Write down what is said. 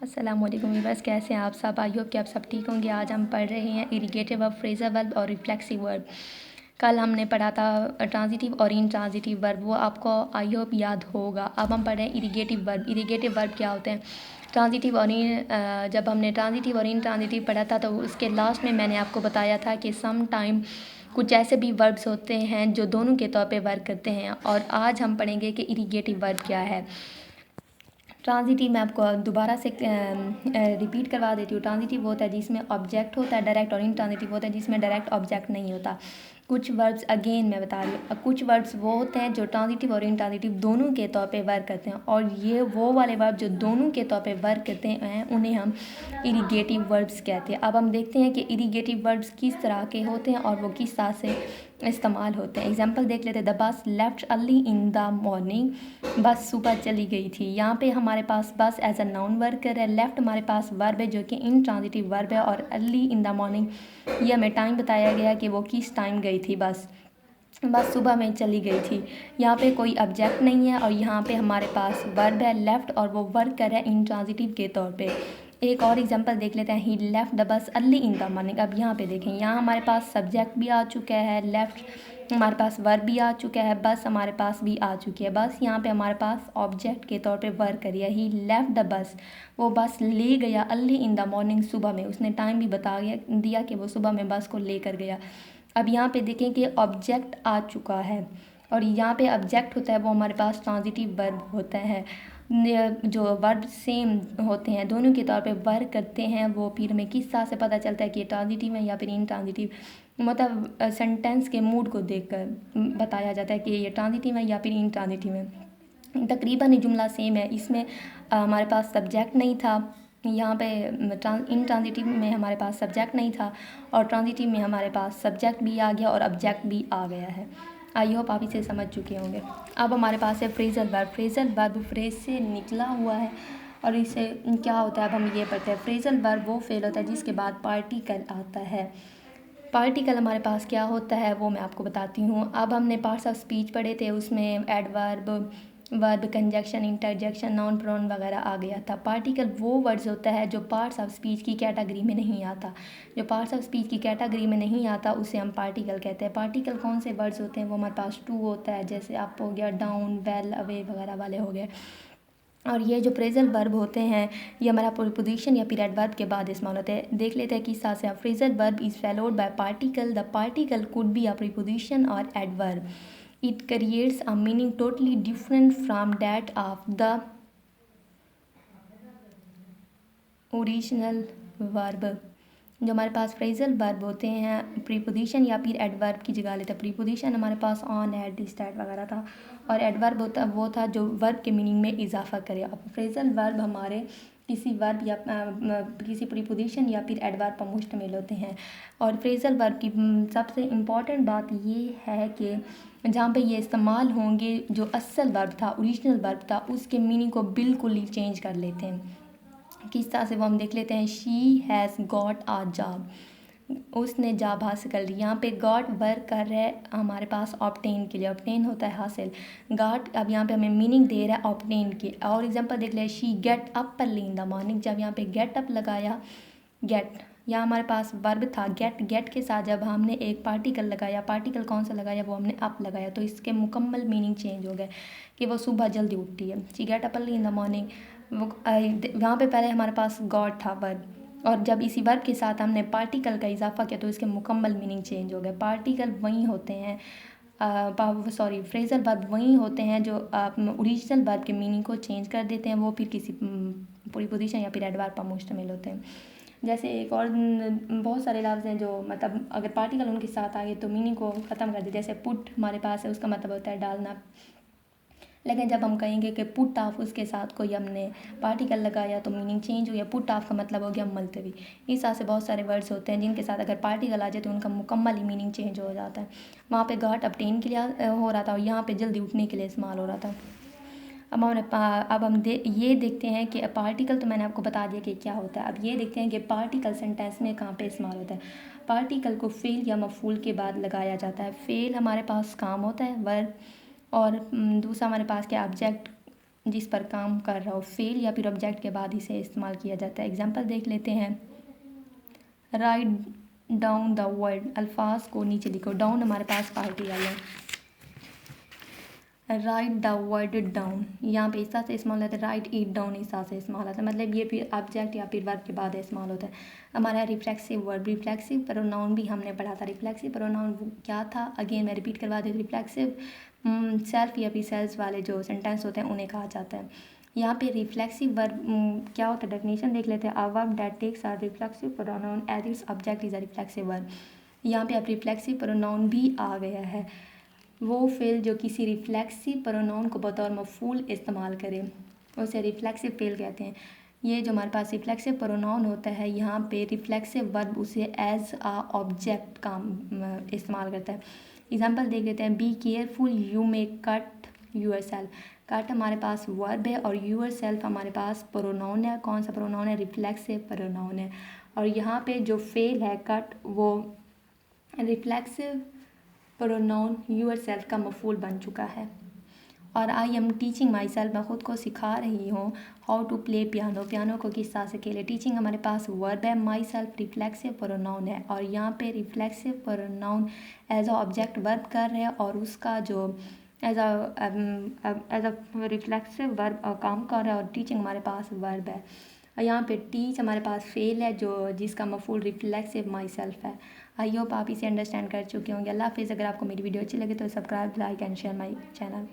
अस्सलामुअलैकुम व्यूअर्स, कैसे हैं आप सब। आई होप कि आप सब ठीक होंगे। आज हम पढ़ रहे हैं इरिगेटिव वर्ब, फ्रेजल वर्ब और रिफ्लेक्सिव वर्ब। कल हमने पढ़ा था ट्रांजिटिव और इंट्रांजिटिव वर्ब, वो आपको आई होप याद होगा। अब हम पढ़ रहे हैं इरिगेटिव वर्ब। इरिगेटिव वर्ब क्या होते हैं? ट्रांजिटिव और जब हमने ट्रांजिटिव और इंट्रांजिटिव पढ़ा था तो उसके लास्ट में मैंने आपको बताया था कि सम टाइम कुछ ऐसे भी वर्ब्स होते हैं जो दोनों के तौर पे वर्क करते हैं। और आज हम पढ़ेंगे कि इरिगेटिव वर्ब क्या है। ट्रांजिटिव मैं आपको दोबारा से रिपीट करवा देती हूँ। ट्रांजिटिव वो होता है जिसमें ऑब्जेक्ट होता है डायरेक्ट, और इंट्रांजिटिव होता है जिसमें डायरेक्ट ऑब्जेक्ट नहीं होता। कुछ वर्ड्स अगेन मैं बता रही हूँ, कुछ वर्ड्स वो होते हैं जो ट्रांजिटिव और इंट्रांजिटिव दोनों के तौर पे वर्क करते हैं, और ये वो वाले वर्ब जो दोनों के तौर पे वर्क करते हैं उन्हें हम इरिगेटिव वर्ब्स कहते हैं। अब हम देखते हैं कि इरिगेटिव वर्ब्स किस तरह के होते हैं और वो किस तरह से इस्तेमाल होते हैं। एग्जाम्पल देख लेते हैं। The bus left early in the morning, बस सुबह चली गई थी। यहाँ पे हमारे पास बस एज अ नाउन वर्क कर रहा है। लेफ्ट हमारे पास वर्ब है जो कि इंट्रांजिटिव वर्ब है, और अर्ली इन द मॉर्निंग ये हमें टाइम बताया गया कि वो किस टाइम गई थी। बस सुबह में चली गई थी। यहाँ पे कोई ऑब्जेक्ट नहीं है, और यहाँ पे हमारे पास वर्ब है लेफ्ट, और वो वर्क कर रहा है इंट्रांजिटिव के तौर पे। एक और एग्जांपल देख लेते हैं। He left the bus early in the morning. अब यहाँ पे देखें, यहाँ हमारे पास सब्जेक्ट भी आ चुका है, लेफ्ट हमारे पास वर्ब भी आ चुका है, बस हमारे पास भी आ चुकी है। बस यहाँ पे हमारे पास ऑब्जेक्ट के तौर पे वर्क करिए। ही लेफ्ट द बस, वो बस ले गया अर्ली इन द मॉर्निंग, सुबह में। उसने टाइम भी बता दिया कि वो सुबह में बस को लेकर गया। अब यहाँ पे देखें कि ऑब्जेक्ट आ चुका है, और यहाँ पे ऑब्जेक्ट होता है वो हमारे पास ट्रांजिटिव वर्ब होता है। जो वर्ब सेम होते हैं, दोनों के तौर पे वर्क करते हैं, वो फिर हमें किस तरह से पता चलता है कि ये ट्रांजिटिव है या फिर इंट्रांजिटिव। मतलब सेंटेंस के मूड को देखकर बताया जाता है कि ये ट्रांजिटिव है या फिर इंट्रांजिटिव है। तकरीबन ये जुमला सेम है। इसमें हमारे पास सब्जेक्ट नहीं था, यहाँ पे इंट्रांजिटिव में हमारे पास सब्जेक्ट नहीं था, और ट्रांजिटिव में हमारे पास सब्जेक्ट भी आ गया और ऑब्जेक्ट भी आ गया है। आई होप आप इसे समझ चुके होंगे। अब हमारे पास है phrasal verb. Phrasal verb phrase से निकला हुआ है, और इसे क्या होता है अब हम ये पढ़ते हैं। फ्रेजल वर्ब वो फेल होता है जिसके बाद पार्टिकल आता है। पार्टिकल हमारे पास क्या होता है वो मैं आपको बताती हूँ। अब हमने पार्ट्स ऑफ स्पीच पढ़े थे, उसमें adverb, verb, conjunction, interjection, noun, pronoun वगैरह आ गया था। पार्टिकल वो वर्ड्स होता है जो पार्ट्स ऑफ स्पीच की कैटेगरी में नहीं आता। जो पार्ट्स ऑफ स्पीच की कैटेगरी में नहीं आता उसे हम पार्टिकल कहते हैं। पार्टिकल कौन से वर्ड्स होते हैं? वो हमारे पास टू होता है, जैसे अप हो गया, डाउन, वेल, अवे वगैरह वाले हो गए। और ये जो फ्रेजल वर्ब होते हैं ये हमारा प्रीपोजिशन या फिर एडवर्ब के बाद इस्तेमाल होते हैं। देख लेते हैं किस तरह से। Phrasal verb is followed by particle. The particle could be a preposition और adverb. It creates a meaning totally different from that of the original verb। जो हमारे पास फ्रेजल वर्ब होते हैं प्रीपोजिशन या फिर एडवर्ब की जगह लेते हैं। प्रीपोजिशन हमारे पास ऑन, एट, दिस, दैट वगैरह था, और एडवर्ब होता वो था जो वर्ब के मीनिंग में इजाफा करे। अब फ्रेजल वर्ब हमारे किसी वर्ब या किसी प्रीपोजिशन या फिर एडवर्ब पर मुश्तमिल होते हैं। और फ्रेजल वर्ब की सबसे इम्पॉर्टेंट बात ये है कि जहाँ पे ये इस्तेमाल होंगे, जो असल वर्ब था, ओरिजिनल वर्ब था, उसके मीनिंग को बिल्कुल ही चेंज कर लेते हैं। किस तरह से वो हम देख लेते हैं। She has got a job, उसने जॉब हासिल कर ली। यहाँ पे गॉट वर्क कर रहा है हमारे पास ऑब्टेन के लिए। ऑब्टेन होता है हासिल, गॉट अब यहाँ पे हमें मीनिंग दे रहा है ऑब्टेन की। और एग्जांपल देख ले, she get up early in the morning. जब यहाँ पे गेट अप लगाया, गेट यहाँ हमारे पास वर्ब था गेट, गेट के साथ जब हमने एक पार्टिकल लगाया, पार्टिकल कौन सा लगाया? वो हमने अप लगाया, तो इसके मुकम्मल मीनिंग चेंज हो गए कि वो सुबह जल्दी उठती है। She get up early in the morning. वो वहाँ पे पहले हमारे पास गॉड था वर्ब, और जब इसी वर्ब के साथ हमने पार्टिकल का इजाफा किया तो इसके मुकम्मल मीनिंग चेंज हो गए। पार्टिकल वही होते हैं, फ्रेजल वर्ब वही होते हैं जो ओरिजिनल वर्ब के मीनिंग को चेंज कर देते हैं। वो फिर किसी प्रीपोजिशन या फिर एडवर्ब पर मुश्तमिल होते हैं। जैसे एक और बहुत सारे लफ्ज़ हैं जो मतलब अगर पार्टिकल उनके साथ आ गए तो मीनिंग को ख़त्म कर देते। जैसे पुट हमारे पास है, उसका मतलब होता है डालना। लेकिन जब हम कहेंगे कि पुट ऑफ, उसके साथ कोई हमने पार्टिकल लगाया तो मीनिंग चेंज हो गया। पुट ऑफ का मतलब हो गया मुलतवी। इस तरह से बहुत सारे वर्ड्स होते हैं जिनके साथ अगर पार्टिकल आ जाए तो उनका मुकम्मल ही मीनिंग चेंज हो जाता है। वहाँ पे गॉट ऑब्टेन के लिए हो रहा था, और यहाँ पे जल्दी उठने के लिए इस्तेमाल हो रहा था। अब हम ये देखते हैं कि पार्टिकल तो मैंने आपको बता दिया कि क्या होता है। अब ये देखते हैं कि पार्टिकल सेंटेंस में कहाँ पे इस्तेमाल होता है। पार्टिकल को फेल या मफूल के बाद लगाया जाता है। फेल हमारे पास काम होता है वर्ब, और दूसरा हमारे पास क्या ऑब्जेक्ट, जिस पर काम कर रहा हो, फेल या फिर ऑब्जेक्ट के बाद इसे इस्तेमाल किया जाता है। एग्जांपल देख लेते हैं। राइट डाउन द वर्ड, अल्फाज को नीचे लिखो। डाउन हमारे पास पार्टिकल है। राइट द वर्ड डाउन, यहाँ पे इस तरह से इस्तेमाल होता है। राइट इट डाउन इस तरह से इस्तेमाल होता है, मतलब ये फिर ऑब्जेक्ट या फिर वर्ब के बाद इस्तेमाल होता है। हमारा रिफ्लेक्सिव वर्ब, रिफ्लेक्सिव प्रोनाउन भी हमने पढ़ा था। रिफ्लेक्सिव प्रोनाउन क्या था, अगेन मैं रिपीट करवा देती हूँ। रिफ्लेक्सिव सेल्फ या फिर सेल्स वाले जो सेंटेंस होते हैं उन्हें कहा जाता है। यहाँ पे रिफ्लेक्सिव वर्ब क्या होता है, डेफिनेशन देख लेते हैं। A verb that takes a reflexive pronoun as its object is a reflexive verb. यहाँ पे अब रिफ्लेक्सिव प्रोनाउन भी आ गया है। वो फेल जो किसी रिफ्लेक्सिव प्रोनाउन को बतौर मफूल इस्तेमाल करे उसे रिफ्लेक्सिव फेल कहते हैं। ये जो हमारे पास रिफ्लेक्सिव प्रोनाउन होता है, यहाँ पे रिफ्लेक्सिव वर्ब उसे एज आ ऑब्जेक्ट का इस्तेमाल करता है। एग्जांपल देख लेते हैं। Be careful you may cut yourself. Cut हमारे पास वर्ब है और यूर सेल्फ हमारे पास प्रोनाउन है। कौन सा प्रोनाउन है, रिफ्लेक्सिव प्रोनाउन है। और यहाँ पे जो फेल है कट, वो रिफ्लेक्सिव प्रोनाउन यूर सेल्फ का मफूल बन चुका है। और I am teaching myself, मैं ख़ुद को सिखा रही हूँ how to play piano, piano को किस तरह से खेले। टीचिंग हमारे पास वर्ब है, माई सेल्फ रिफ्लेक्सिव प्रोनाउन है और यहाँ पे reflexive pronoun as a object verb कर रहे हैं और उसका जो एज अ रिफ्लेक्सिव वर्ब काम कर रहा है। और टीचिंग हमारे पास वर्ब है और यहाँ पे टीच हमारे पास फेल है जो जिसका मफूल रिफ्लेक्सिव माई सेल्फ है। आई होप आप इसे अंडरस्टैंड कर चुके होंगे। अल्लाह हाफिज़। अगर आपको मेरी वीडियो अच्छी लगे तो subscribe, like and share my channel.